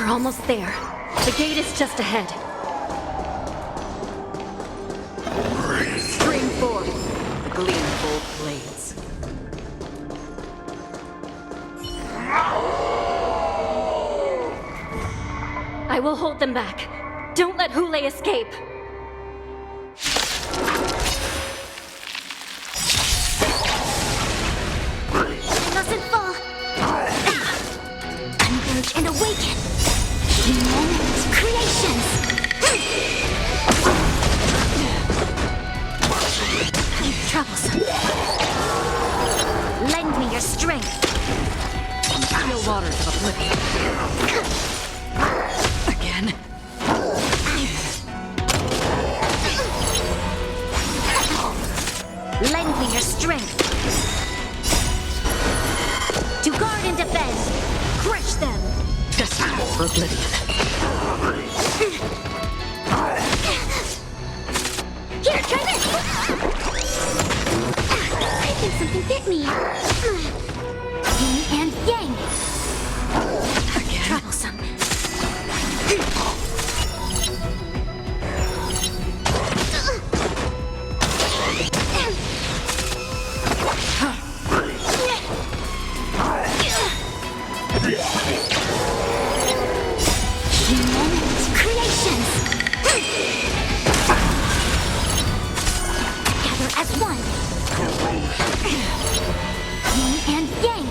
We're almost there. The gate is just ahead. Stream forth the gleamful blades. I will hold them back. Don't let Hule escape. Mustn't fall. Converge and awaken. Moments, creations. Troublesome. Lend me your strength. Feel waters of oblivion. Again. Lend me your strength. To guard and defend. Crush them. Destined for oblivion. Here, try this! I think something bit me. Yin and yang. Again. Troublesome. Moments, creations. Gather as one. Yin and yang.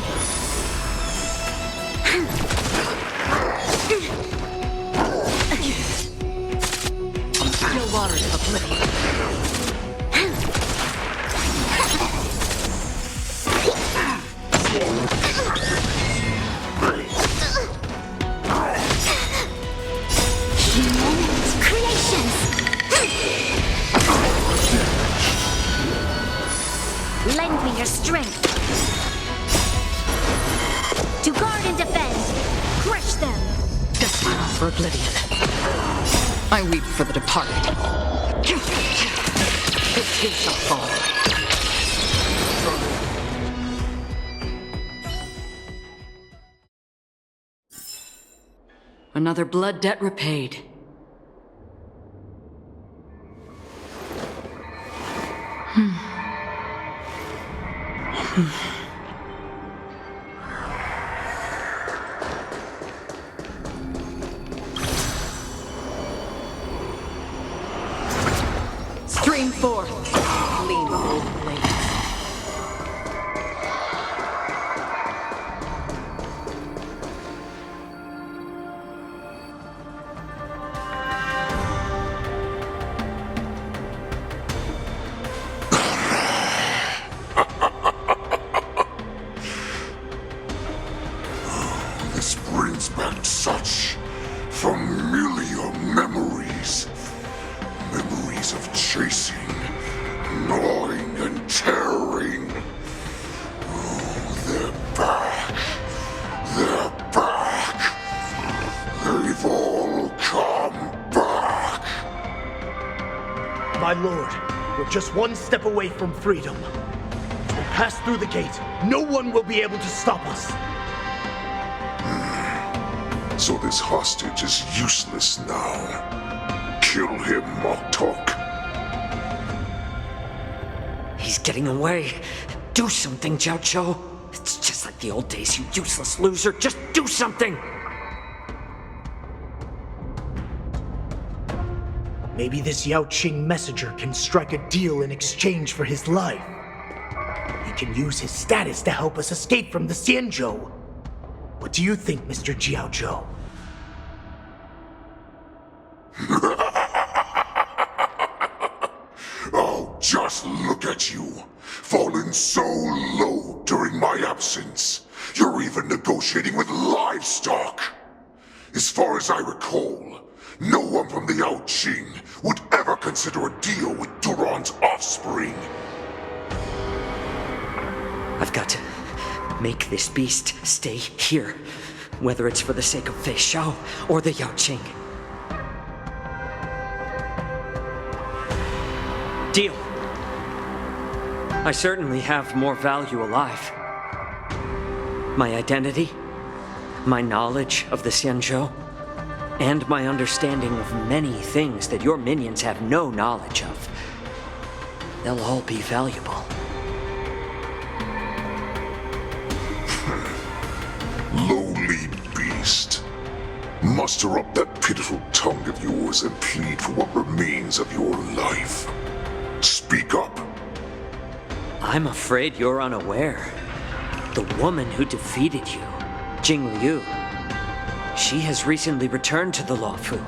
Feel waters of oblivion. Moments, creations. Lend me your strength. To guard and defend. Crush them. Destined for oblivion. I weep for the departed. It too shall fall. Another blood debt repaid. Stream forth, gleamful blades. This brings back such familiar memories. Memories of chasing, gnawing, and tearing. Oh, they're back. They're back. They've all come back. My lord, we're just one step away from freedom. As we pass through the gate, no one will be able to stop us. So this hostage is useless now. Kill him, Moktok. He's getting away. Do something, Jiao Cho. It's just like the old days, you useless loser. Just do something! Maybe this Yao Qing messenger can strike a deal in exchange for his life. He can use his status to help us escape from the Xianzhou. What do you think, Mr. Jiao Zhou? Oh, just look at you. Fallen so low during my absence. You're even negotiating with livestock. As far as I recall, no one from the Yao Qing would ever consider a deal with Duran's offspring. I've got to make this beast stay here, whether it's for the sake of Fei Xiao or the Yao Qing. Deal. I certainly have more value alive. My identity, my knowledge of the Xianzhou, and my understanding of many things that your minions have no knowledge of. They'll all be valuable. Lowly beast. Muster up that pitiful tongue of yours and plead for what remains of your life. Speak up. I'm afraid you're unaware. The woman who defeated you, Jing Liu, she has recently returned to the Luofu.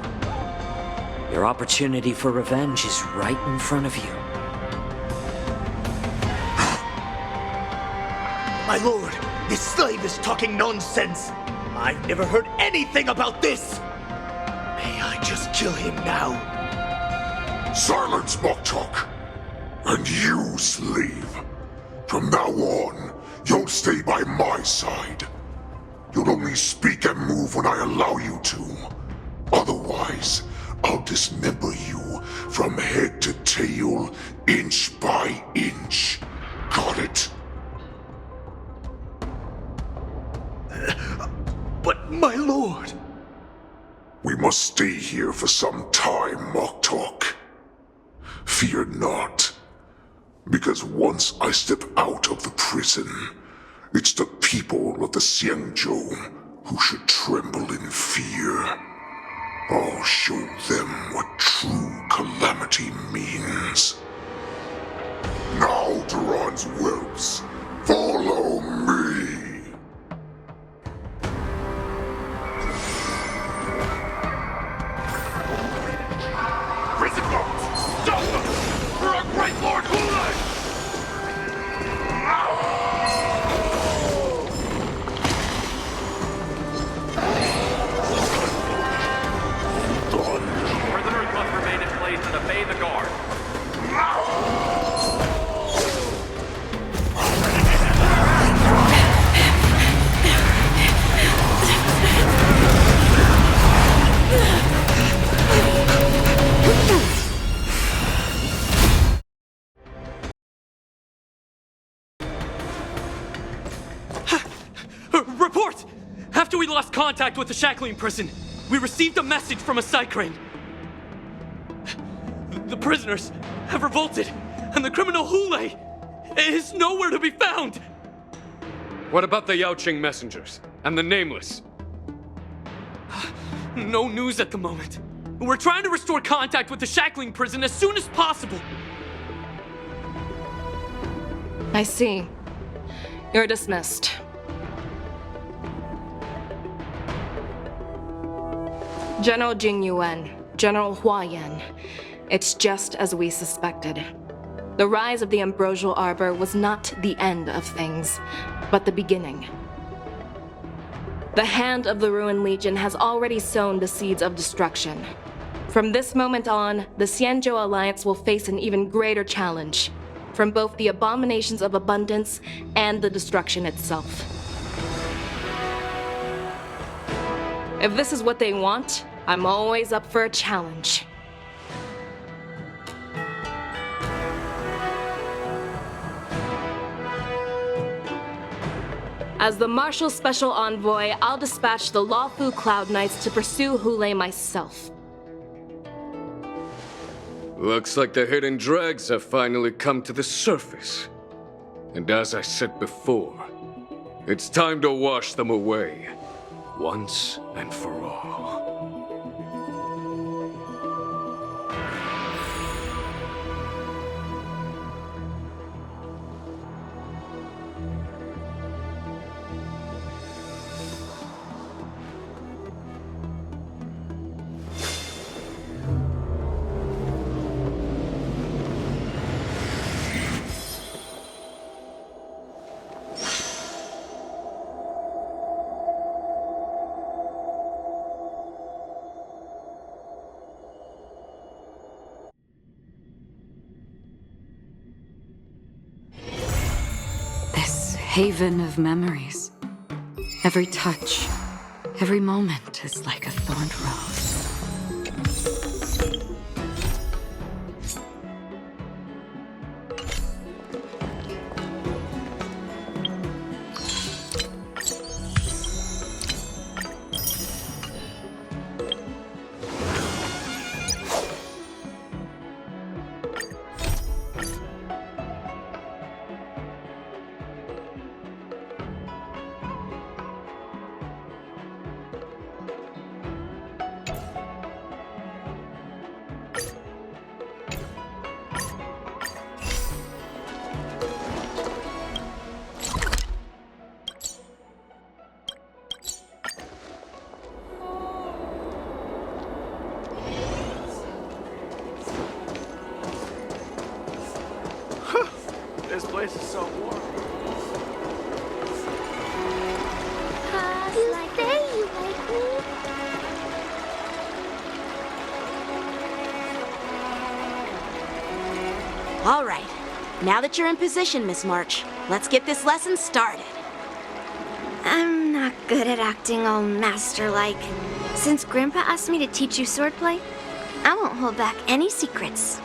Your opportunity for revenge is right in front of you. My lord, this slave is talking nonsense. I've never heard anything about this. May I just kill him now? Silence, mock talk. And you, slave. From now on, you'll stay by my side. You'll only speak and move when I allow you to. Otherwise, I'll dismember you from head to tail, inch by inch. Got it? But my lord... We must stay here for some time, mock talk. Fear not. Because once I step out of the prison, it's the people of the Xianzhou who should tremble in fear. I'll show them what true calamity means. Now, Duran's whelps, follow me! Prison guards, stop them! For our great Lord Hulai! Prisoners must remain in place and obey the guard. Report! After we lost contact with the shackling prison, we received a message from a Psycrane. The prisoners have revolted, and the criminal Hule is nowhere to be found! What about the Yaoqing messengers and the Nameless? No news at the moment. We're trying to restore contact with the shackling prison as soon as possible. I see. You're dismissed. General Jing Yuan, General Hua Yan. It's just as we suspected. The rise of the Ambrosial Arbor was not the end of things, but the beginning. The hand of the Ruined Legion has already sown the seeds of destruction. From this moment on, the Xianzhou Alliance will face an even greater challenge, from both the abominations of abundance and the destruction itself. If this is what they want, I'm always up for a challenge. As the Marshal Special Envoy, I'll dispatch the Luofu Cloud Knights to pursue Hule myself. Looks like the hidden dregs have finally come to the surface. And as I said before, it's time to wash them away, once and for all. Haven of memories. Every touch, every moment is like a thorned rose. Now that you're in position, Miss March, let's get this lesson started. I'm not good at acting all master-like. Since Grandpa asked me to teach you swordplay, I won't hold back any secrets.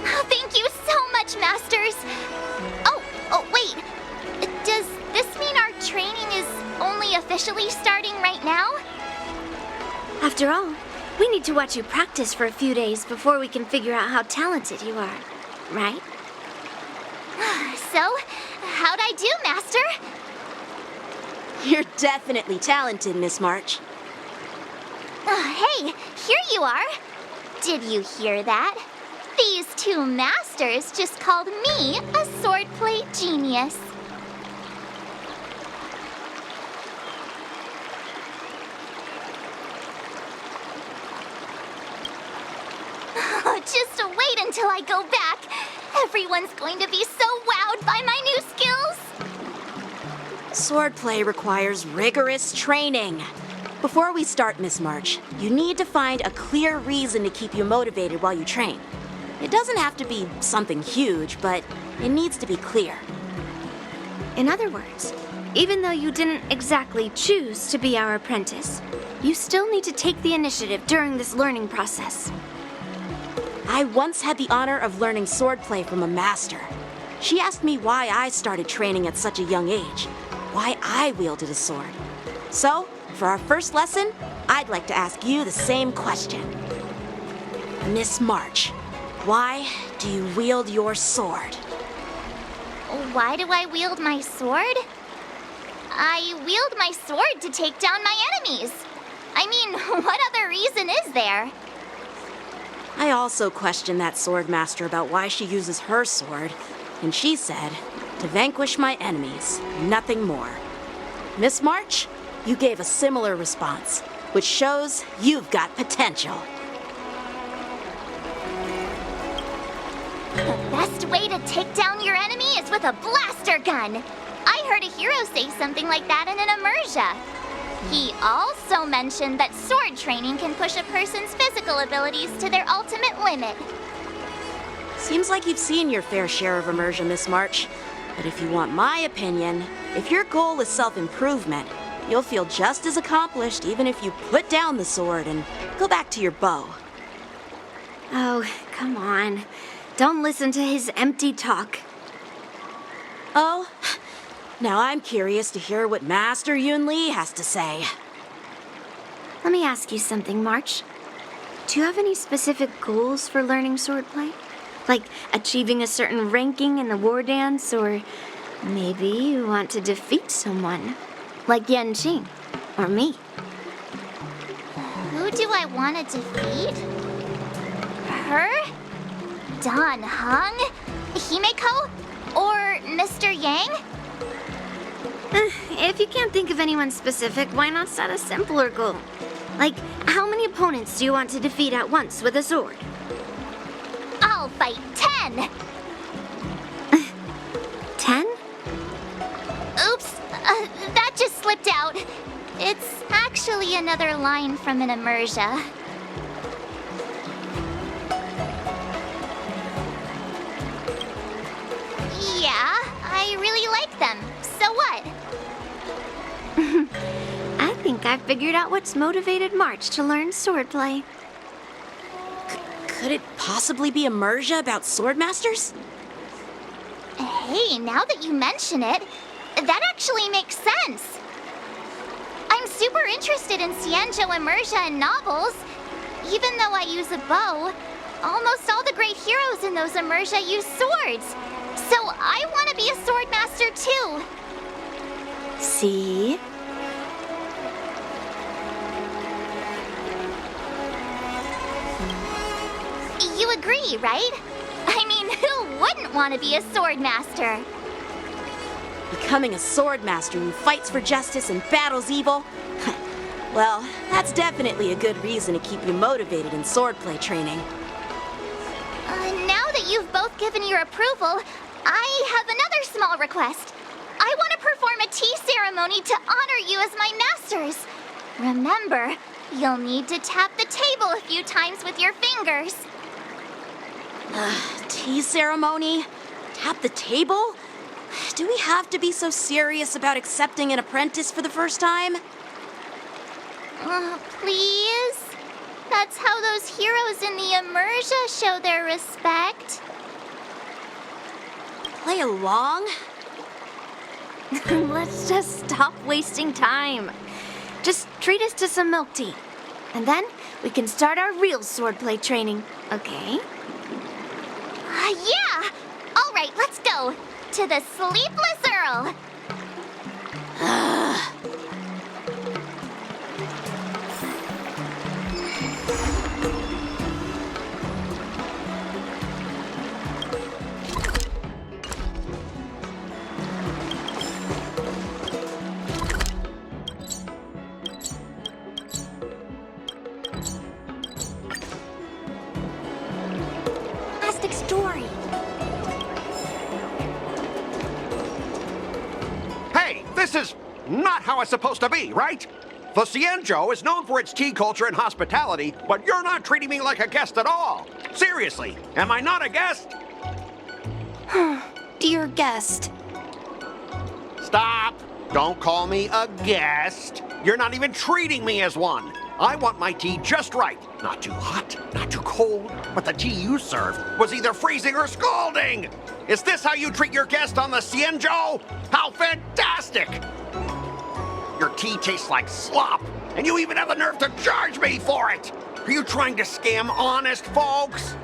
Oh, thank you so much, Masters! Oh, wait. Does this mean our training is only officially starting right now? After all, we need to watch you practice for a few days before we can figure out how talented you are, right? So, how'd I do, Master? You're definitely talented, Miss March. Hey, here you are. Did you hear that? These two masters just called me a swordplay genius. Just wait until I go back. Everyone's going to be so wowed by my new skills. Swordplay requires rigorous training. Before we start, Miss March, you need to find a clear reason to keep you motivated while you train. It doesn't have to be something huge, but it needs to be clear. In other words, even though you didn't exactly choose to be our apprentice, you still need to take the initiative during this learning process. I once had the honor of learning swordplay from a master. She asked me why I started training at such a young age, why I wielded a sword. So, for our first lesson, I'd like to ask you the same question. Miss March, why do you wield your sword? Why do I wield my sword? I wield my sword to take down my enemies. I mean, what other reason is there? I also questioned that sword master about why she uses her sword, and she said, to vanquish my enemies, nothing more. Miss March, you gave a similar response, which shows you've got potential. The best way to take down your enemy is with a blaster gun. I heard a hero say something like that in an immersia. He also mentioned that sword training can push a person's physical abilities to their ultimate limit. Seems like you've seen your fair share of immersion, Miss March. But if you want my opinion, if your goal is self-improvement, you'll feel just as accomplished even if you put down the sword and go back to your bow. Oh, come on. Don't listen to his empty talk. Oh, now I'm curious to hear what Master Yun Li has to say. Let me ask you something, March. Do you have any specific goals for learning swordplay? Like achieving a certain ranking in the war dance, or maybe you want to defeat someone, like Yan Qing, or me. Who do I want to defeat? Her? Dan Heng? Himeko? Or Mr. Yang? If you can't think of anyone specific, why not set a simpler goal? Like, how many opponents do you want to defeat at once with a sword? I'll fight 10! 10? Oops, that just slipped out. It's actually another line from an immersia. Yeah, I really like them. So what? I think I figured out what's motivated March to learn swordplay. Could it possibly be immersia about swordmasters? Hey, now that you mention it, that actually makes sense. I'm super interested in Xianzhou immersia and novels. Even though I use a bow, almost all the great heroes in those immersia use swords. So I want to be a swordmaster too. See? You agree, right? I mean, who wouldn't want to be a swordmaster? Becoming a swordmaster who fights for justice and battles evil? Well, that's definitely a good reason to keep you motivated in swordplay training. Now that you've both given your approval, I have another small request. I want to perform a tea ceremony to honor you as my masters. Remember, you'll need to tap the table a few times with your fingers. Tea ceremony? Tap the table? Do we have to be so serious about accepting an apprentice for the first time? Please? That's how those heroes in the Immersia show their respect. Play along? Let's just stop wasting time. Just treat us to some milk tea. And then we can start our real swordplay training, okay? Yeah! All right, let's go. To the Sleepless Earl. Plastic story. Hey, this is not how it's supposed to be, right? The Xianzhou is known for its tea culture and hospitality, but you're not treating me like a guest at all. Seriously, am I not a guest? Dear guest. Stop! Don't call me a guest. You're not even treating me as one. I want my tea just right. Not too hot, not too cold, but the tea you served was either freezing or scalding. Is this how you treat your guest on the Xianzhou? How fantastic! Your tea tastes like slop, and you even have the nerve to charge me for it! Are you trying to scam honest folks?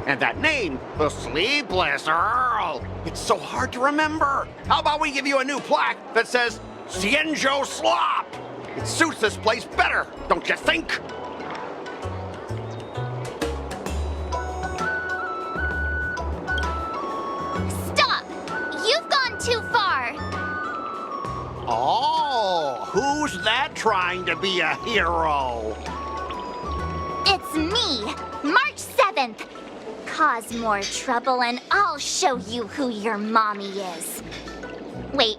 And that name, the Sleepless Earl, it's so hard to remember. How about we give you a new plaque that says Xianzhou Slop? It suits this place better, don't you think? Stop! You've gone too far. Oh, who's that trying to be a hero? It's me, March 7th. Cause more trouble and I'll show you who your mommy is. Wait,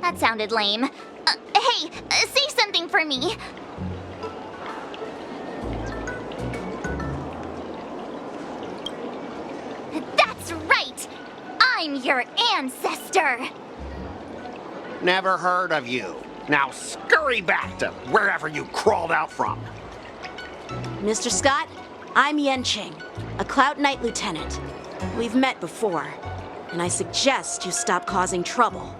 that sounded lame. Hey, say something for me. That's right! I'm your ancestor! Never heard of you. Now scurry back to wherever you crawled out from. Mr. Scott, I'm Yenqing, a Cloud Knight lieutenant. We've met before, and I suggest you stop causing trouble.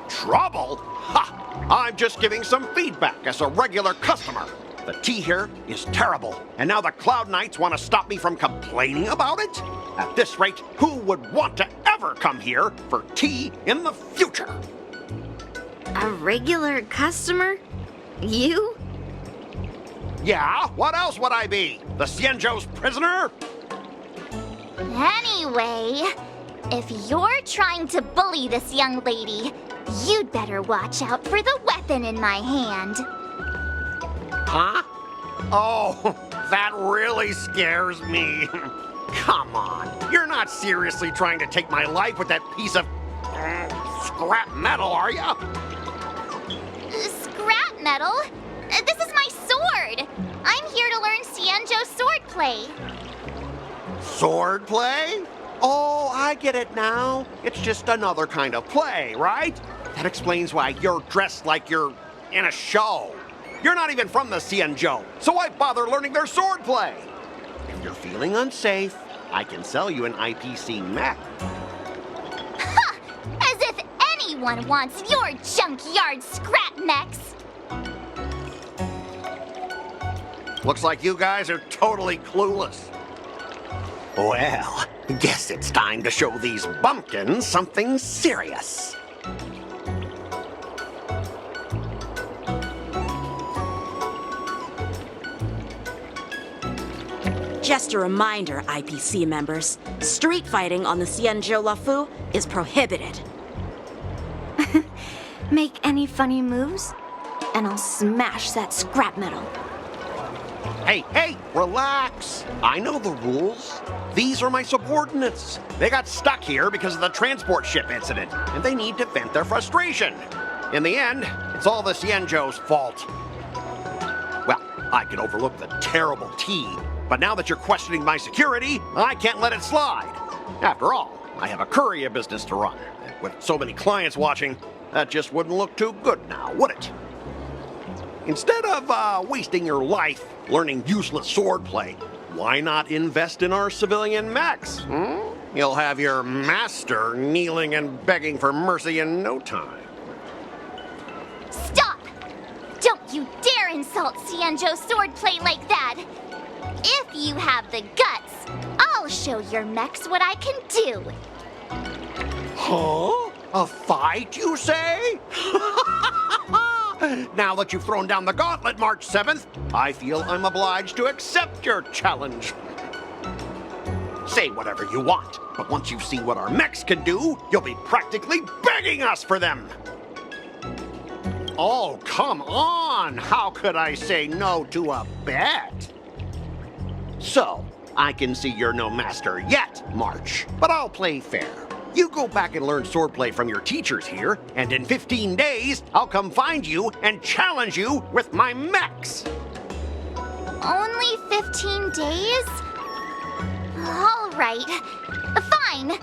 Trouble? Ha! I'm just giving some feedback as a regular customer. The tea here is terrible, and now the Cloud Knights want to stop me from complaining about it? At this rate, who would want to ever come here for tea in the future? A regular customer? You? Yeah, what else would I be? The Xianzhou's prisoner? Anyway, if you're trying to bully this young lady, you'd better watch out for the weapon in my hand. Huh? Oh, that really scares me. Come on, you're not seriously trying to take my life with that piece of scrap metal, are you? Scrap metal? This is my sword! I'm here to learn Xianzhou swordplay. Swordplay? Oh, I get it now. It's just another kind of play, right? That explains why you're dressed like you're in a show. You're not even from the Xianzhou, so why bother learning their swordplay? If you're feeling unsafe, I can sell you an IPC mech. Ha! As if anyone wants your junkyard scrap mechs! Looks like you guys are totally clueless. Well, guess it's time to show these bumpkins something serious. Just a reminder, IPC members, street fighting on the Xianzhou Luofu is prohibited. Make any funny moves, and I'll smash that scrap metal. Hey, relax. I know the rules. These are my subordinates. They got stuck here because of the transport ship incident, and they need to vent their frustration. In the end, it's all the Xianzhou's fault. Well, I can overlook the terrible tea, but now that you're questioning my security, I can't let it slide. After all, I have a courier business to run. And with so many clients watching, that just wouldn't look too good now, would it? Instead of wasting your life learning useless swordplay, why not invest in our civilian mechs? You'll have your master kneeling and begging for mercy in no time. Stop! Don't you dare insult Xianzhou's swordplay like that! If you have the guts, I'll show your mechs what I can do. Huh? A fight, you say? Now that you've thrown down the gauntlet, March 7th, I feel I'm obliged to accept your challenge. Say whatever you want, but once you've seen what our mechs can do, you'll be practically begging us for them. Oh, come on! How could I say no to a bet? So, I can see you're no master yet, March, but I'll play fair. You go back and learn swordplay from your teachers here, and in 15 days, I'll come find you and challenge you with my mechs. Only 15 days? All right. Fine.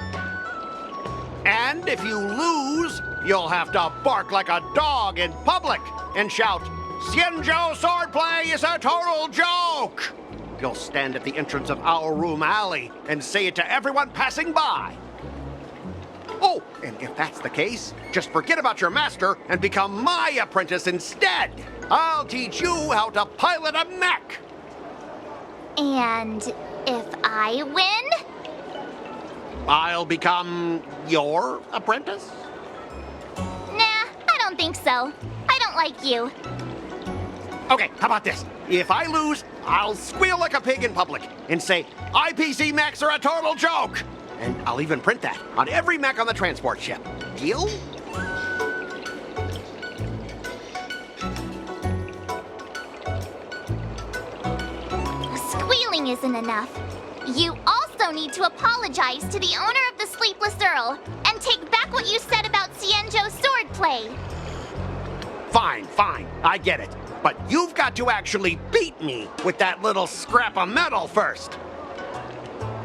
And if you lose, you'll have to bark like a dog in public and shout, "Xianzhou swordplay is a total joke!" You'll stand at the entrance of our room alley and say it to everyone passing by. Oh, and if that's the case, just forget about your master and become my apprentice instead. I'll teach you how to pilot a mech. And if I win? I'll become your apprentice? Nah, I don't think so. I don't like you. Okay, how about this? If I lose, I'll squeal like a pig in public and say, IPC mechs are a total joke! And I'll even print that on every mech on the transport ship. Deal? Squealing isn't enough. You also need to apologize to the owner of the Sleepless Earl and take back what you said about Xianzhou's swordplay. Fine, fine, I get it. But you've got to actually beat me with that little scrap of metal first.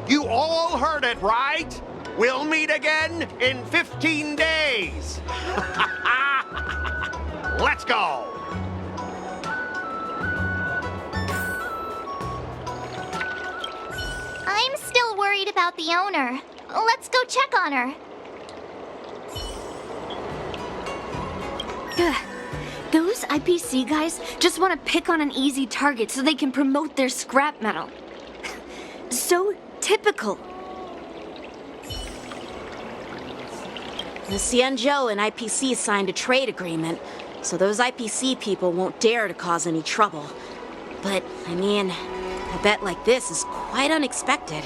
You all heard it, right? We'll meet again in 15 days. Let's go. I'm still worried about the owner. Let's go check on her. Those IPC guys just want to pick on an easy target so they can promote their scrap metal. So typical. The Xianzhou and IPC signed a trade agreement, so those IPC people won't dare to cause any trouble. But, I mean, a bet like this is quite unexpected.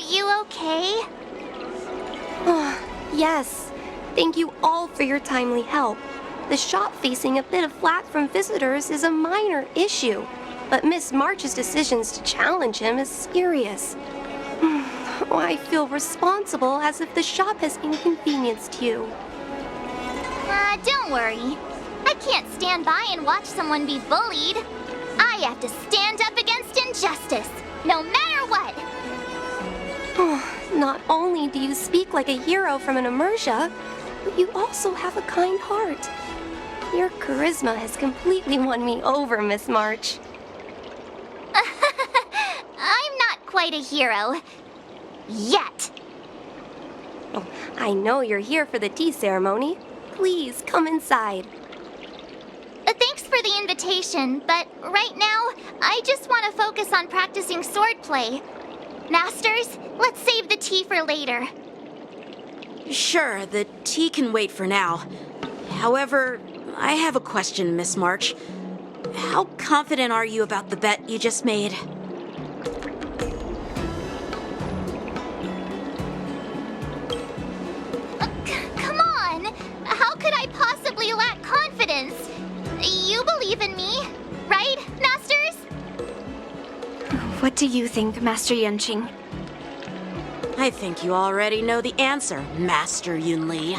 you okay? Yes. Thank you all for your timely help. The shop facing a bit of flack from visitors is a minor issue, but Miss March's decisions to challenge him is serious. I feel responsible as if the shop has inconvenienced you. Don't worry. I can't stand by and watch someone be bullied. I have to stand up against injustice, no matter what. Not only do you speak like a hero from an Emersia, but you also have a kind heart. Your charisma has completely won me over, Miss March. I'm not quite a hero. Yet. Oh, I know you're here for the tea ceremony. Please, come inside. Thanks for the invitation, but right now, I just want to focus on practicing swordplay. Masters, let's save the tea for later. Sure, the tea can wait for now. However, I have a question, Miss March. How confident are you about the bet you just made? Come on! How could I possibly lack confidence? You believe in me, right, Masters? What do you think, Master Yunqing? I think you already know the answer, Master Yunli.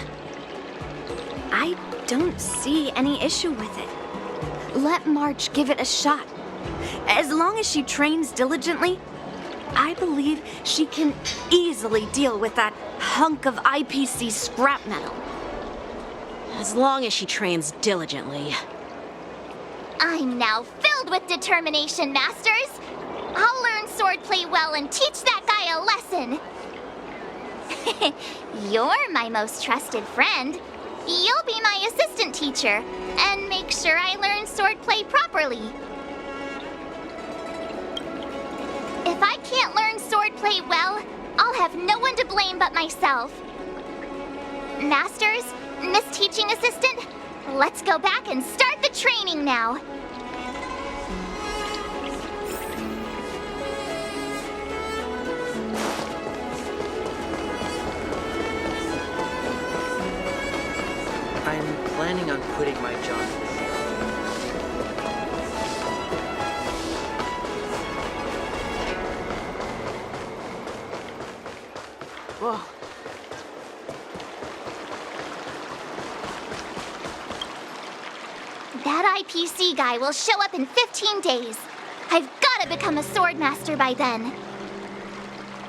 I don't see any issue with it. Let March give it a shot. As long as she trains diligently, I believe she can easily deal with that hunk of IPC scrap metal. As long as she trains diligently. I'm now filled with determination, Masters. I'll learn swordplay well and teach that guy a lesson. You're my most trusted friend. You'll be my assistant teacher and make sure I learn swordplay properly. If I can't learn swordplay well, I'll have no one to blame but myself. Masters, Miss Teaching Assistant, let's go back and start the training now. I'm planning on quitting my job. Whoa. That IPC guy will show up in 15 days. I've got to become a swordmaster by then.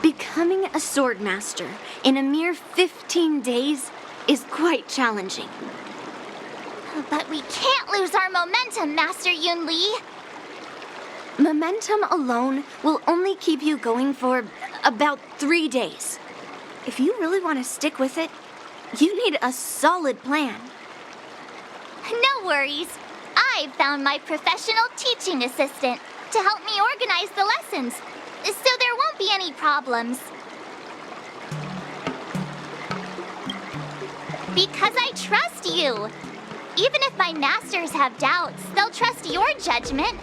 Becoming a swordmaster in a mere 15 days is quite challenging. But we can't lose our momentum, Master Yunli. Momentum alone will only keep you going for about 3 days. If you really want to stick with it, you need a solid plan. No worries. I've found my professional teaching assistant to help me organize the lessons, so there won't be any problems. Because I trust you. Even if my masters have doubts, they'll trust your judgment.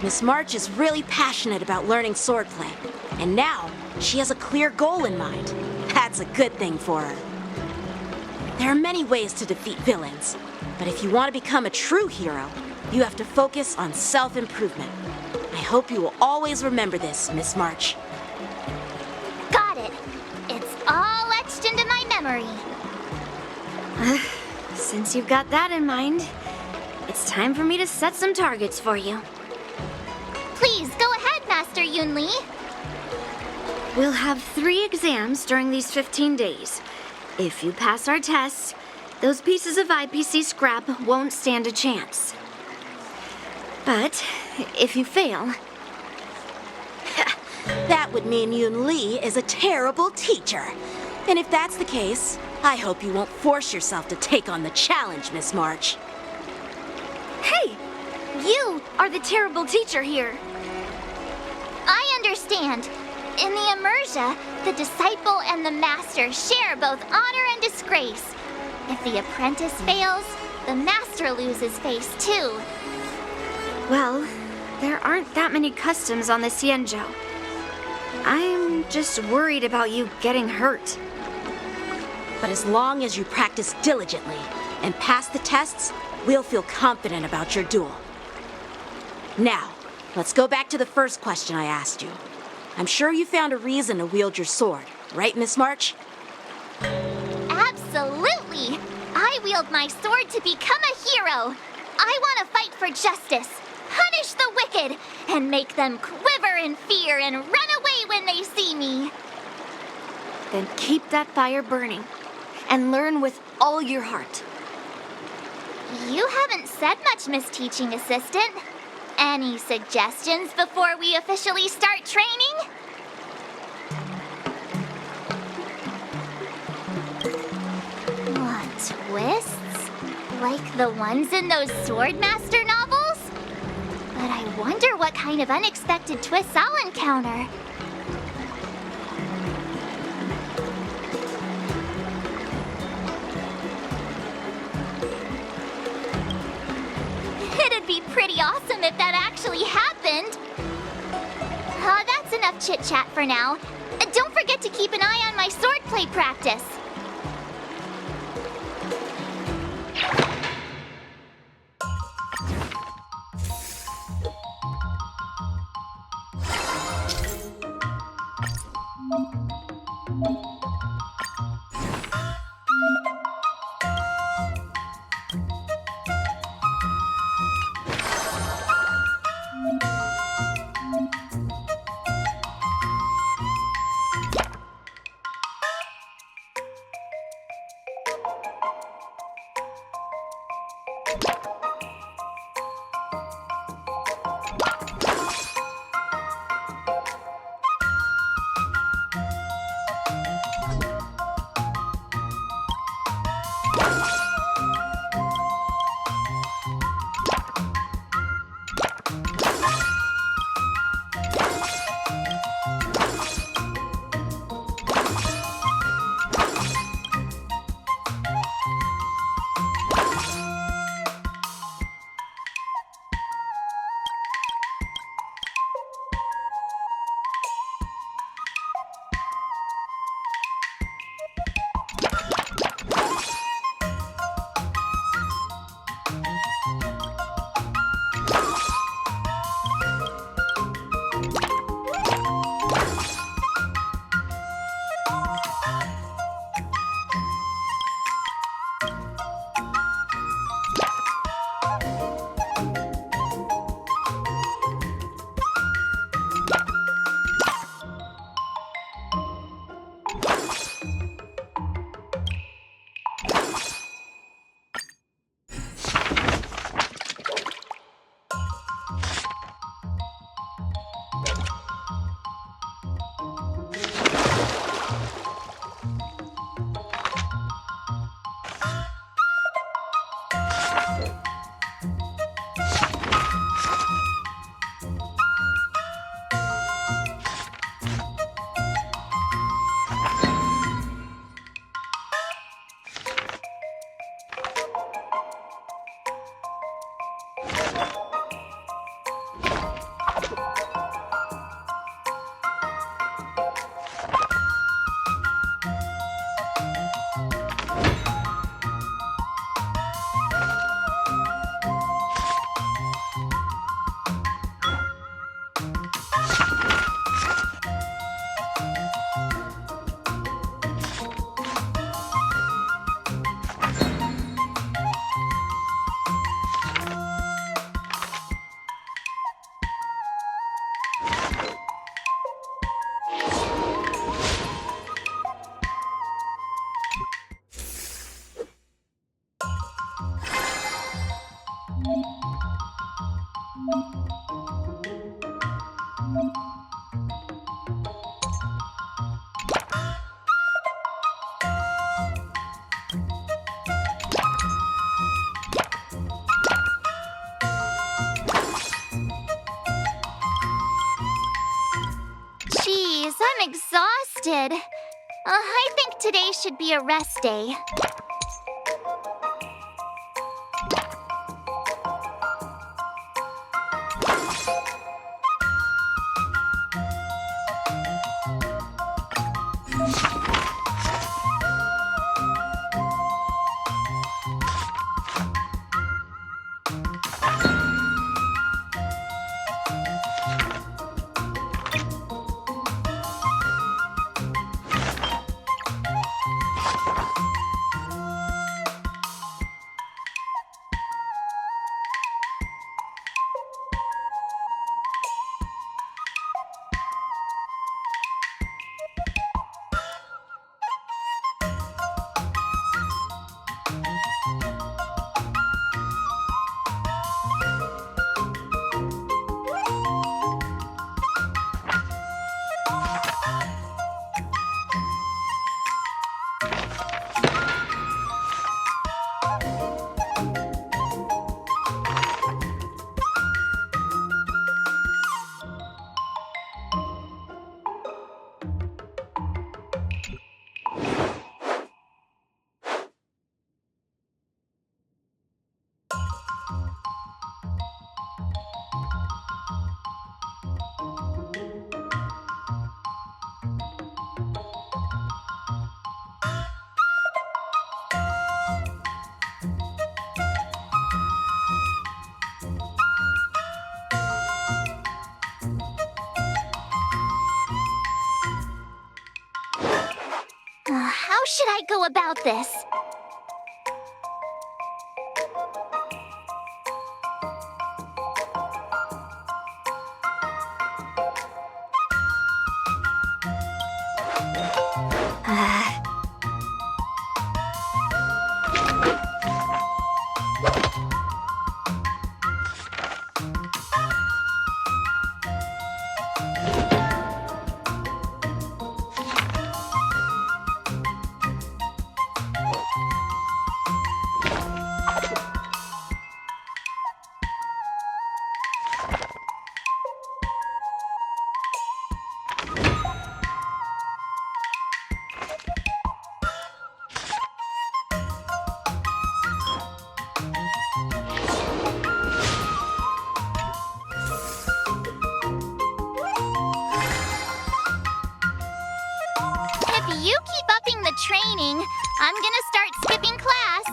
Miss March is really passionate about learning swordplay, and now she has a clear goal in mind. That's a good thing for her. There are many ways to defeat villains, but if you want to become a true hero, you have to focus on self-improvement. I hope you will always remember this, Miss March. Got it. It's all etched into my memory. Since you've got that in mind, it's time for me to set some targets for you. Please, go ahead, Master Yunli. We'll have 3 exams during these 15 days. If you pass our tests, those pieces of IPC scrap won't stand a chance. But if you fail... That would mean Yunli is a terrible teacher. And if that's the case, I hope you won't force yourself to take on the challenge, Miss March. Hey! You are the terrible teacher here. I understand. In the Emersia, the disciple and the master share both honor and disgrace. If the apprentice fails, the master loses face too. Well, there aren't that many customs on the Xianzhou. I'm just worried about you getting hurt. But as long as you practice diligently and pass the tests, we'll feel confident about your duel. Now, let's go back to the first question I asked you. I'm sure you found a reason to wield your sword, right, Miss March? Absolutely! I wield my sword to become a hero. I want to fight for justice, punish the wicked, and make them quiver in fear and run away when they see me. Then keep that fire burning and learn with all your heart. You haven't said much, Miss Teaching Assistant. Any suggestions before we officially start training? What twists? Like the ones in those Swordmaster novels? But I wonder what kind of unexpected twists I'll encounter. It'd be pretty awesome if that actually happened. That's enough chit-chat for now. Don't forget to keep an eye on my swordplay practice. I'm exhausted. I think today should be a rest day. should I go about this? If you keep upping the training, I'm gonna start skipping class.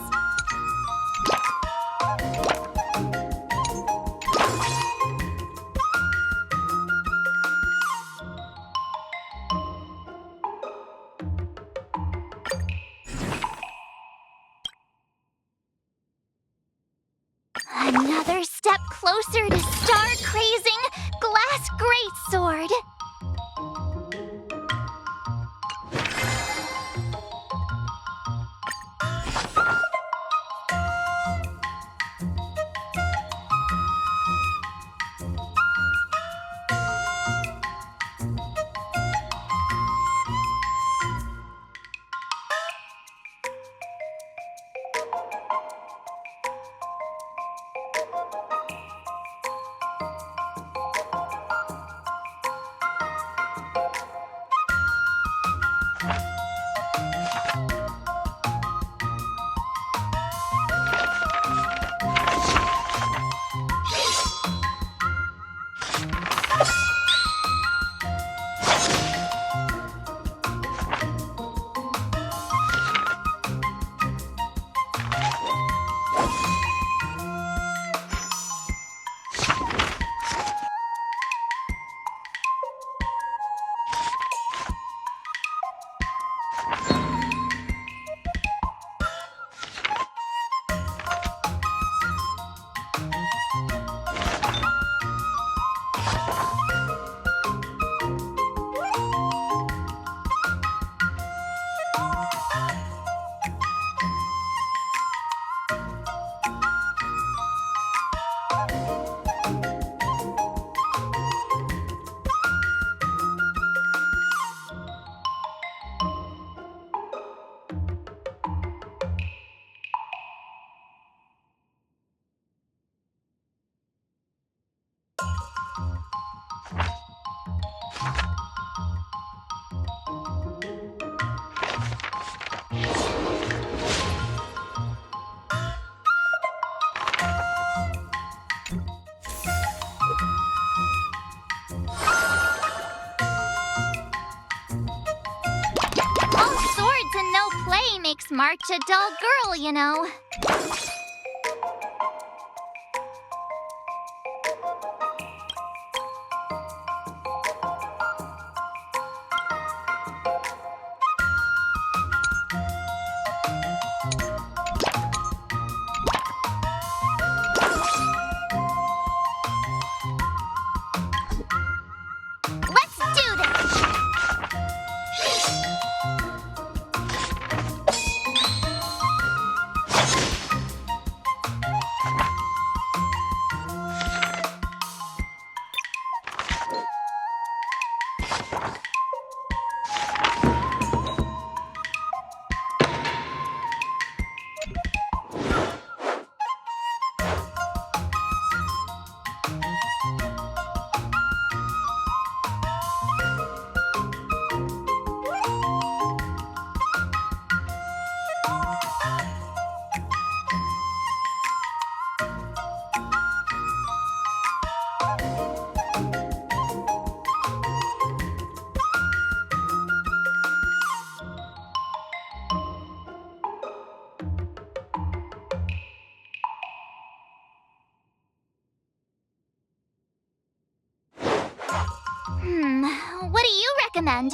Another step closer to star-crazing Glass Greatsword. All swords and no play makes March a dull girl, you know. Let's do this! What do you recommend?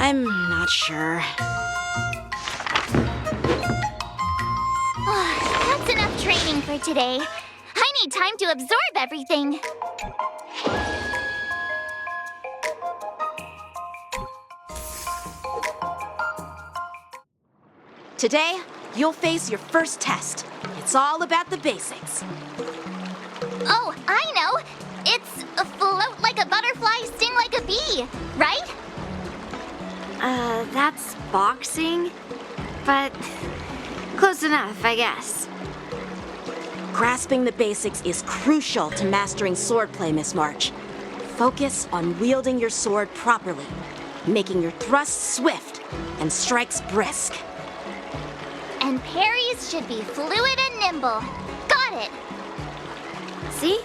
I'm not sure. That's enough training for today. I need time to absorb everything. Today, you'll face your first test. It's all about the basics. Oh, I know. It's a float like a butterfly, sting like a bee, right? That's boxing? But close enough, I guess. Grasping the basics is crucial to mastering swordplay, Miss March. Focus on wielding your sword properly, making your thrusts swift and strikes brisk. And parries should be fluid and nimble. Got it. See?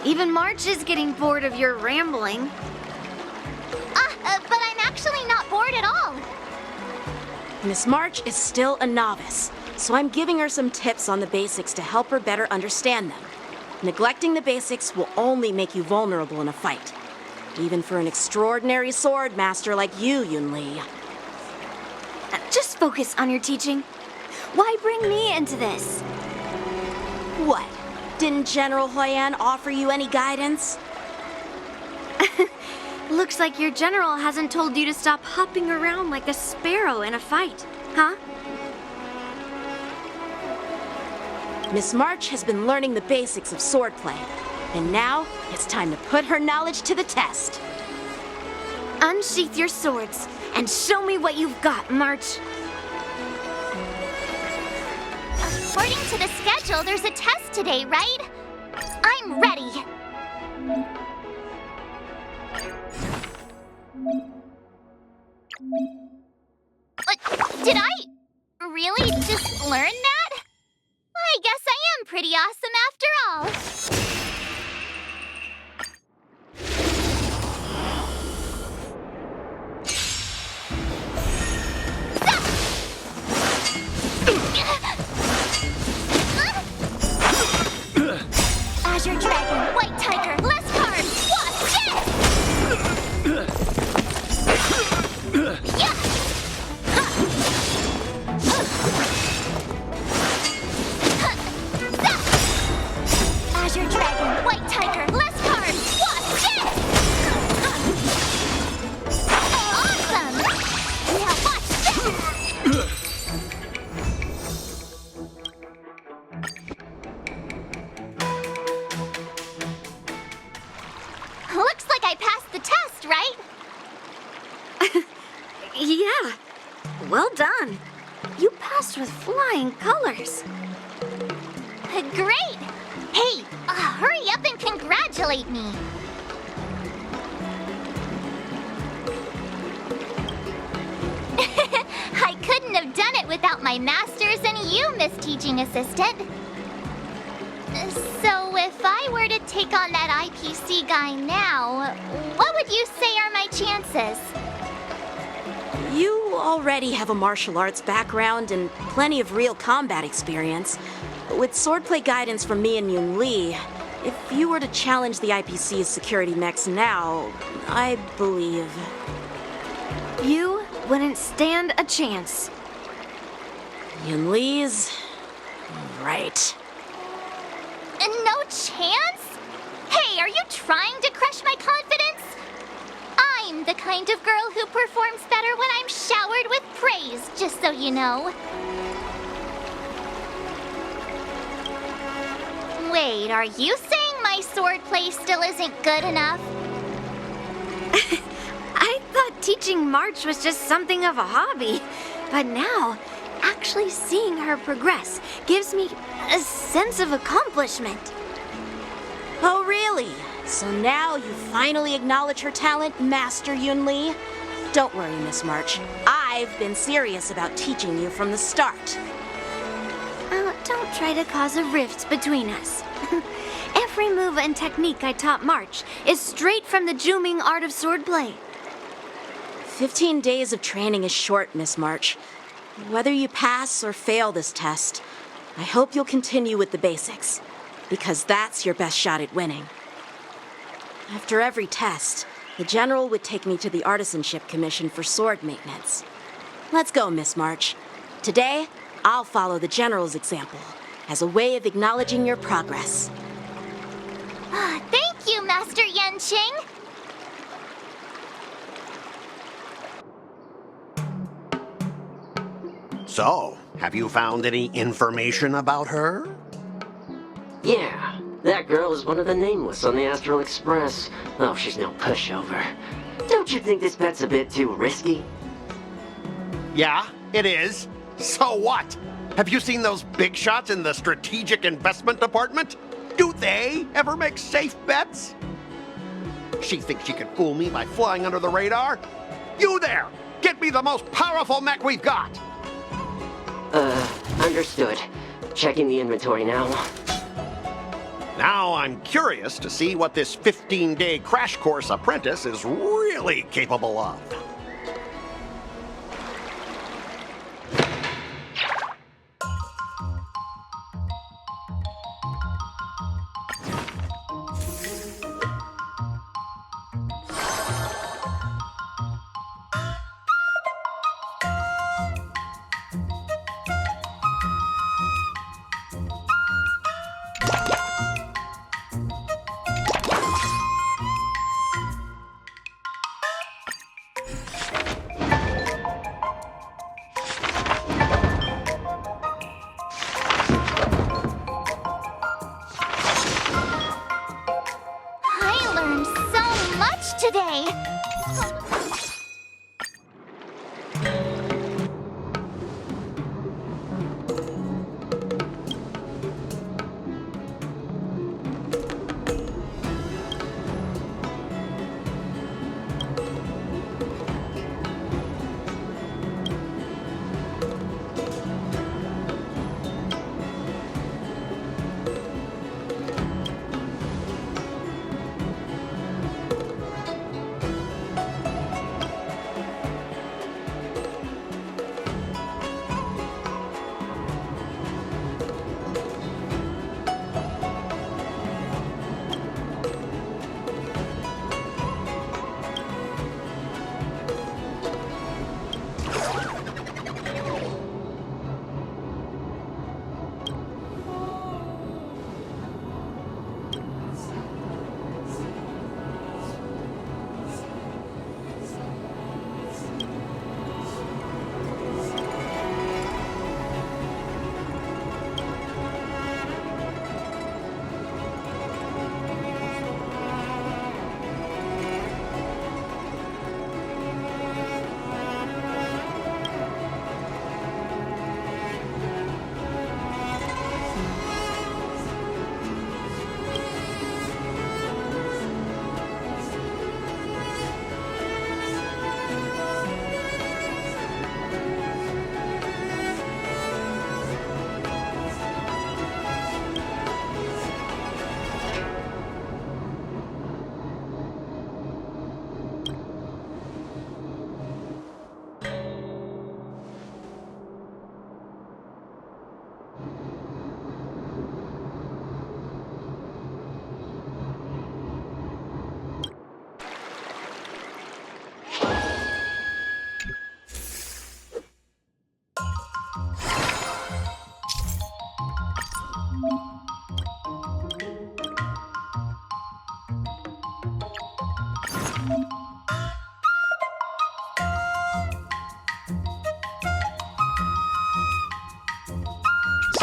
Even March is getting bored of your rambling. But I'm actually not bored at all. Miss March is still a novice, so I'm giving her some tips on the basics to help her better understand them. Neglecting the basics will only make you vulnerable in a fight, even for an extraordinary sword master like you, Yunli. Just focus on your teaching. Why bring me into this? What? Didn't General Huayan offer you any guidance? Looks like your general hasn't told you to stop hopping around like a sparrow in a fight, huh? Miss March has been learning the basics of swordplay, and now it's time to put her knowledge to the test. Unsheath your swords and show me what you've got, March. According to the schedule, there's a test today, right? I'm ready. Did I really just learn that? I guess I am pretty awesome after all. Azure Dragon, White Tiger, less cards, watch this! Yeah! Azure Dragon, White Tiger, less cards, watch this! Awesome! Now watch this! Looks like I passed the test, right? Yeah. Well done. You passed with flying colors. Great! Hey, hurry up and congratulate me. I couldn't have done it without my masters and you, Miss Teaching Assistant. So if I were to take on that IPC guy now, what would you say are my chances? You already have a martial arts background and plenty of real combat experience. With swordplay guidance from me and Yunli, if you were to challenge the IPC's security mechs now, I believe... You wouldn't stand a chance. Yunli's... right. No chance? Hey, are you trying to crush my confidence? I'm the kind of girl who performs better when I'm showered with praise, just so you know. Wait, are you saying my swordplay still isn't good enough? I thought teaching March was just something of a hobby, but now, actually seeing her progress gives me a sense of accomplishment. Oh, really? So now you finally acknowledge her talent, Master Yunli? Don't worry, Miss March. I've been serious about teaching you from the start. Don't try to cause a rift between us. Every move and technique I taught March is straight from the Juming art of swordplay. 15 days of training is short, Miss March. Whether you pass or fail this test, I hope you'll continue with the basics, because that's your best shot at winning. After every test, The General would take me to the Artisanship Commission for sword maintenance. Let's go, Miss March. Today, I'll follow the General's example as a way of acknowledging your progress. Thank you, Master Yanqing. So, have you found any information about her? Yeah, that girl is one of the nameless on the Astral Express. Oh, she's no pushover. Don't you think this bet's a bit too risky? Yeah, it is. So what? Have you seen those big shots in the Strategic Investment Department? Do they ever make safe bets? She thinks she can fool me by flying under the radar? You there! Get me the most powerful mech we've got! Understood. Checking the inventory now. Now I'm curious to see what this 15-day crash course apprentice is really capable of. I learned so much today.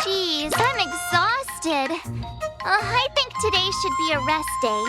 Jeez, I'm exhausted. I think today should be a rest day.